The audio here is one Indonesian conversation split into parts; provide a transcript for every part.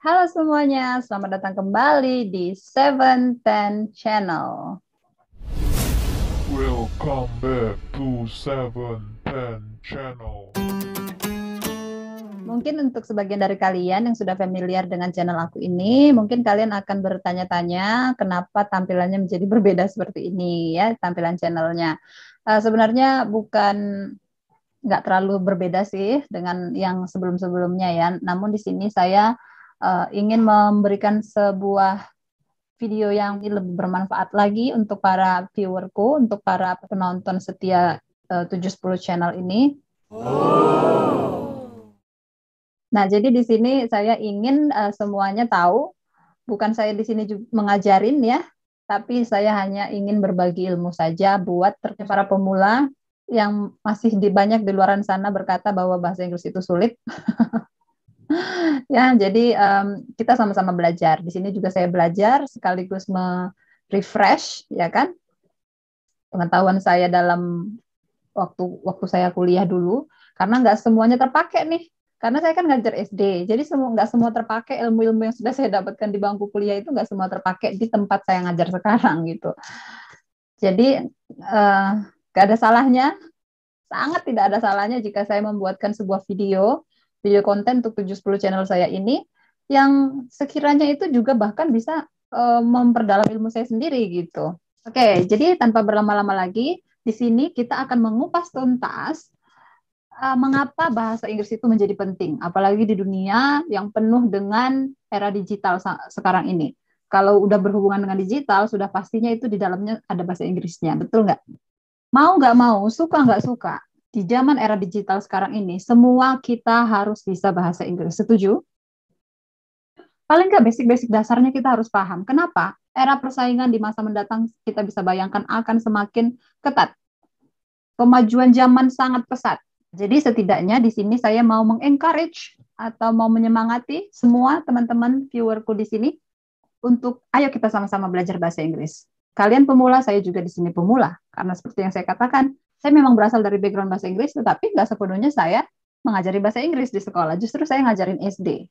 Halo semuanya, selamat datang kembali di 710 Channel. Welcome back to 710 Channel. Mungkin untuk sebagian dari kalian yang sudah familiar dengan channel aku ini, mungkin kalian akan bertanya-tanya kenapa tampilannya menjadi berbeda seperti ini ya, tampilan channelnya. Sebenarnya bukan nggak terlalu berbeda sih dengan yang sebelum-sebelumnya ya. Namun di sini saya ingin memberikan sebuah video yang lebih bermanfaat lagi untuk para viewerku, untuk para penonton setia 710 channel ini. Nah, jadi di sini saya ingin semuanya tahu, bukan saya di sini juga mengajarin ya, tapi saya hanya ingin berbagi ilmu saja buat para pemula yang masih banyak di luaran sana berkata bahwa bahasa Inggris itu sulit. Ya, jadi kita sama-sama belajar. Di sini juga saya belajar sekaligus refresh, ya kan, pengetahuan saya dalam waktu waktu saya kuliah dulu, karena nggak semuanya terpakai nih. Karena saya kan ngajar SD, jadi nggak semua terpakai ilmu-ilmu yang sudah saya dapatkan di bangku kuliah itu nggak semua terpakai di tempat saya ngajar sekarang gitu. Jadi nggak ada salahnya, sangat tidak ada salahnya jika saya membuatkan sebuah video konten untuk 710 channel saya ini yang sekiranya itu juga bahkan bisa memperdalam ilmu saya sendiri gitu. Oke, jadi tanpa berlama-lama lagi, di sini kita akan mengupas tuntas mengapa bahasa Inggris itu menjadi penting, apalagi di dunia yang penuh dengan era digital sekarang ini. Kalau udah berhubungan dengan digital, sudah pastinya itu di dalamnya ada bahasa Inggrisnya, betul nggak? Mau nggak mau, suka nggak suka, di zaman era digital sekarang ini, semua kita harus bisa bahasa Inggris. Setuju? Paling nggak basic-basic dasarnya kita harus paham. Kenapa? Era persaingan di masa mendatang kita bisa bayangkan akan semakin ketat. Kemajuan zaman sangat pesat. Jadi setidaknya di sini saya mau mengencourage atau mau menyemangati semua teman-teman viewerku di sini untuk ayo kita sama-sama belajar bahasa Inggris. Kalian pemula, saya juga di sini pemula. Karena seperti yang saya katakan, saya memang berasal dari background bahasa Inggris, tetapi nggak sepenuhnya saya mengajari bahasa Inggris di sekolah. Justru saya ngajarin SD.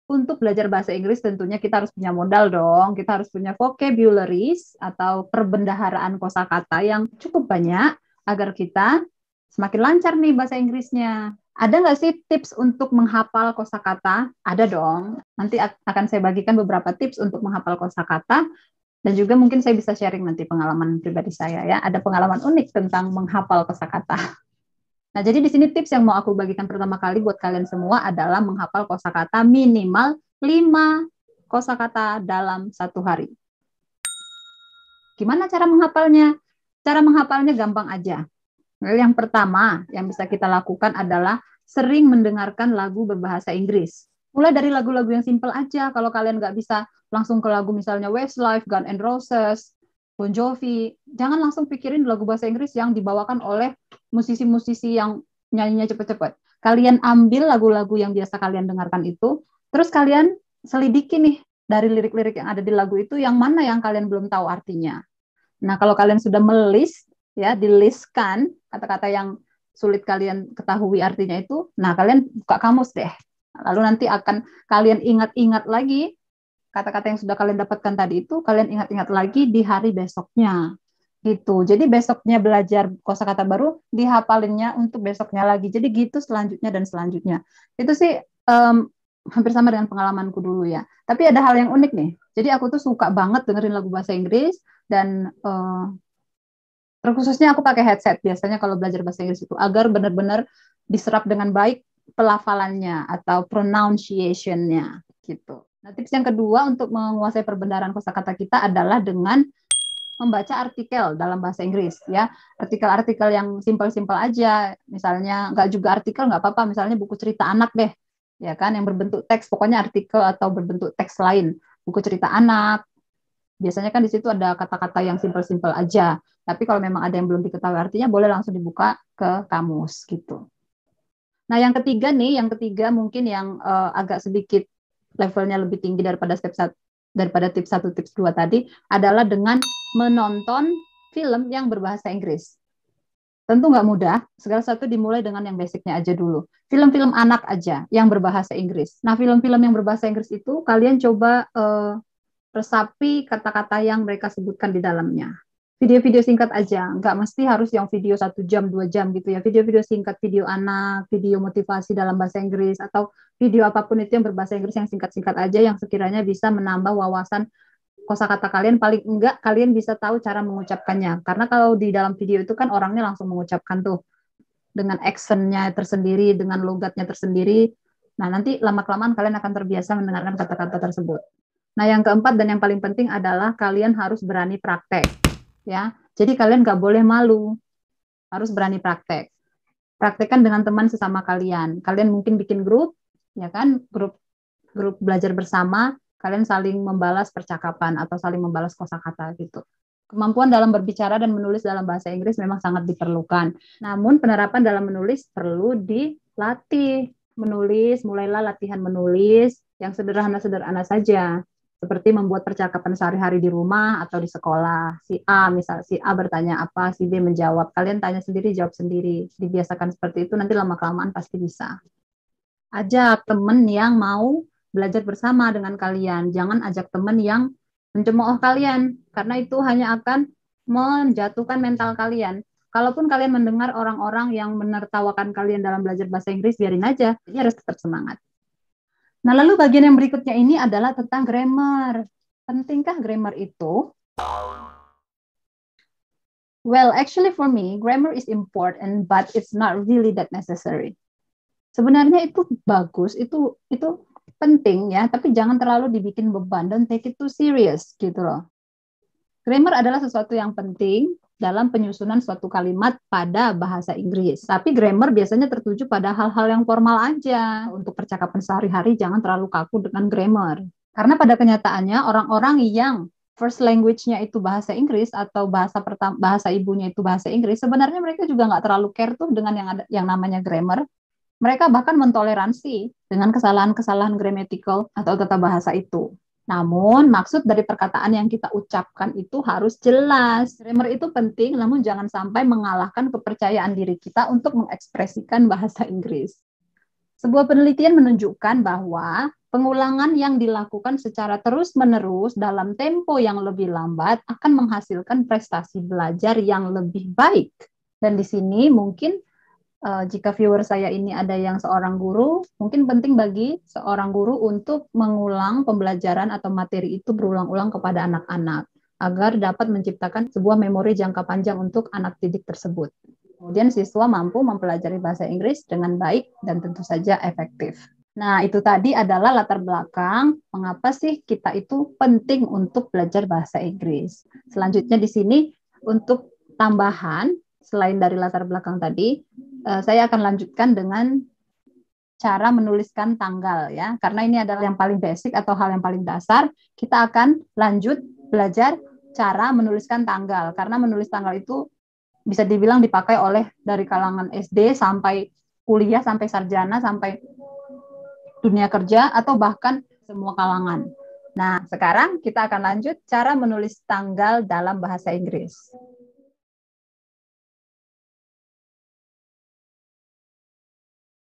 Untuk belajar bahasa Inggris tentunya kita harus punya modal dong. Kita harus punya vocabularies atau perbendaharaan kosakata yang cukup banyak agar kita semakin lancar nih bahasa Inggrisnya. Ada nggak sih tips untuk menghafal kosakata? Ada dong. Nanti akan saya bagikan beberapa tips untuk menghafal kosakata dan juga mungkin saya bisa sharing nanti pengalaman pribadi saya ya. Ada pengalaman unik tentang menghafal kosakata. Nah, jadi di sini tips yang mau aku bagikan pertama kali buat kalian semua adalah menghafal kosakata minimal 5 kosakata dalam satu hari. Gimana cara menghafalnya? Cara menghafalnya gampang aja. Yang pertama yang bisa kita lakukan adalah sering mendengarkan lagu berbahasa Inggris. Mulai dari lagu-lagu yang simple aja. Kalau kalian nggak bisa langsung ke lagu misalnya Westlife, Guns N' Roses, Bon Jovi, jangan langsung pikirin lagu bahasa Inggris yang dibawakan oleh musisi-musisi yang nyanyinya cepet-cepet. Kalian ambil lagu-lagu yang biasa kalian dengarkan itu, terus kalian selidiki nih dari lirik-lirik yang ada di lagu itu, yang mana yang kalian belum tahu artinya. Nah, kalau kalian sudah melis, ya, dilistkan kata-kata yang sulit kalian ketahui artinya itu, nah kalian buka kamus deh. Lalu nanti akan kalian ingat-ingat lagi kata-kata yang sudah kalian dapatkan tadi itu, kalian ingat-ingat lagi di hari besoknya. Gitu. Jadi besoknya belajar kosakata baru, dihapalinnya untuk besoknya lagi. Jadi gitu selanjutnya dan selanjutnya. Itu sih hampir sama dengan pengalamanku dulu ya. Tapi ada hal yang unik nih. Jadi aku tuh suka banget dengerin lagu bahasa Inggris dan terkhususnya aku pakai headset biasanya kalau belajar bahasa Inggris itu agar benar-benar diserap dengan baik pelafalannya atau pronunciation-nya gitu. Nah, tips yang kedua untuk menguasai perbendaharaan kosakata kita adalah dengan membaca artikel dalam bahasa Inggris ya. Artikel-artikel yang simpel-simpel aja, misalnya nggak juga artikel nggak apa-apa, misalnya buku cerita anak deh, ya kan, yang berbentuk teks, pokoknya artikel atau berbentuk teks lain, buku cerita anak. Biasanya kan di situ ada kata-kata yang simpel-simpel aja. Tapi kalau memang ada yang belum diketahui artinya, boleh langsung dibuka ke kamus gitu. Nah, yang ketiga mungkin yang agak sedikit levelnya lebih tinggi daripada daripada tips satu, tips dua tadi adalah dengan menonton film yang berbahasa Inggris. Tentu nggak mudah, segala sesuatu dimulai dengan yang basicnya aja dulu. Film-film anak aja yang berbahasa Inggris. Nah, film-film yang berbahasa Inggris itu kalian coba resapi kata-kata yang mereka sebutkan di dalamnya. Video-video singkat aja, nggak mesti harus yang video 1 jam, 2 jam gitu ya. Video-video singkat, video anak, video motivasi dalam bahasa Inggris, atau video apapun itu yang berbahasa Inggris yang singkat-singkat aja, yang sekiranya bisa menambah wawasan kosakata kalian, paling enggak kalian bisa tahu cara mengucapkannya. Karena kalau di dalam video itu kan orangnya langsung mengucapkan tuh dengan accent-nya tersendiri, dengan logatnya tersendiri. Nah, nanti lama-kelamaan kalian akan terbiasa mendengarkan kata-kata tersebut. Nah, yang keempat dan yang paling penting adalah kalian harus berani praktek, ya. Jadi kalian nggak boleh malu, harus berani praktek. Praktekkan dengan teman sesama kalian. Kalian mungkin bikin grup, ya kan, grup belajar bersama. Kalian saling membalas percakapan atau saling membalas kosakata gitu. Kemampuan dalam berbicara dan menulis dalam bahasa Inggris memang sangat diperlukan. Namun penerapan dalam menulis perlu dilatih. Menulis, mulailah latihan menulis yang sederhana-sederhana saja. Seperti membuat percakapan sehari-hari di rumah atau di sekolah. Si A bertanya apa, si B menjawab. Kalian tanya sendiri, jawab sendiri. Dibiasakan seperti itu, nanti lama-kelamaan pasti bisa. Ajak teman yang mau belajar bersama dengan kalian. Jangan ajak teman yang mencemooh kalian, karena itu hanya akan menjatuhkan mental kalian. Kalaupun kalian mendengar orang-orang yang menertawakan kalian dalam belajar bahasa Inggris, biarin aja. Jadi harus tetap semangat. Nah, lalu bagian yang berikutnya ini adalah tentang grammar. Pentingkah grammar itu? Well, actually for me, grammar is important, but it's not really that necessary. Sebenarnya itu bagus, itu penting ya, tapi jangan terlalu dibikin beban, don't take it too serious gitu loh. Grammar adalah sesuatu yang penting dalam penyusunan suatu kalimat pada bahasa Inggris. Tapi grammar biasanya tertuju pada hal-hal yang formal aja. Untuk percakapan sehari-hari jangan terlalu kaku dengan grammar. Karena pada kenyataannya orang-orang yang first language-nya itu bahasa Inggris atau bahasa ibunya itu bahasa Inggris, sebenarnya mereka juga nggak terlalu care tuh dengan yang namanya grammar. Mereka bahkan mentoleransi dengan kesalahan-kesalahan grammatical atau tata bahasa itu. Namun, maksud dari perkataan yang kita ucapkan itu harus jelas. Grammar itu penting, namun jangan sampai mengalahkan kepercayaan diri kita untuk mengekspresikan bahasa Inggris. Sebuah penelitian menunjukkan bahwa pengulangan yang dilakukan secara terus-menerus dalam tempo yang lebih lambat akan menghasilkan prestasi belajar yang lebih baik. Dan di sini mungkin jika viewer saya ini ada yang seorang guru, mungkin penting bagi seorang guru untuk mengulang pembelajaran atau materi itu berulang-ulang kepada anak-anak, agar dapat menciptakan sebuah memori jangka panjang untuk anak didik tersebut. Kemudian siswa mampu mempelajari bahasa Inggris dengan baik dan tentu saja efektif. Nah, itu tadi adalah latar belakang mengapa sih kita itu penting untuk belajar bahasa Inggris. Selanjutnya di sini untuk tambahan, selain dari latar belakang tadi, saya akan lanjutkan dengan cara menuliskan tanggal ya, karena ini adalah yang paling basic atau hal yang paling dasar. Kita akan lanjut belajar cara menuliskan tanggal, karena menulis tanggal itu bisa dibilang dipakai oleh dari kalangan SD sampai kuliah, sampai sarjana, sampai dunia kerja, atau bahkan semua kalangan. Nah, sekarang kita akan lanjut cara menulis tanggal dalam bahasa Inggris.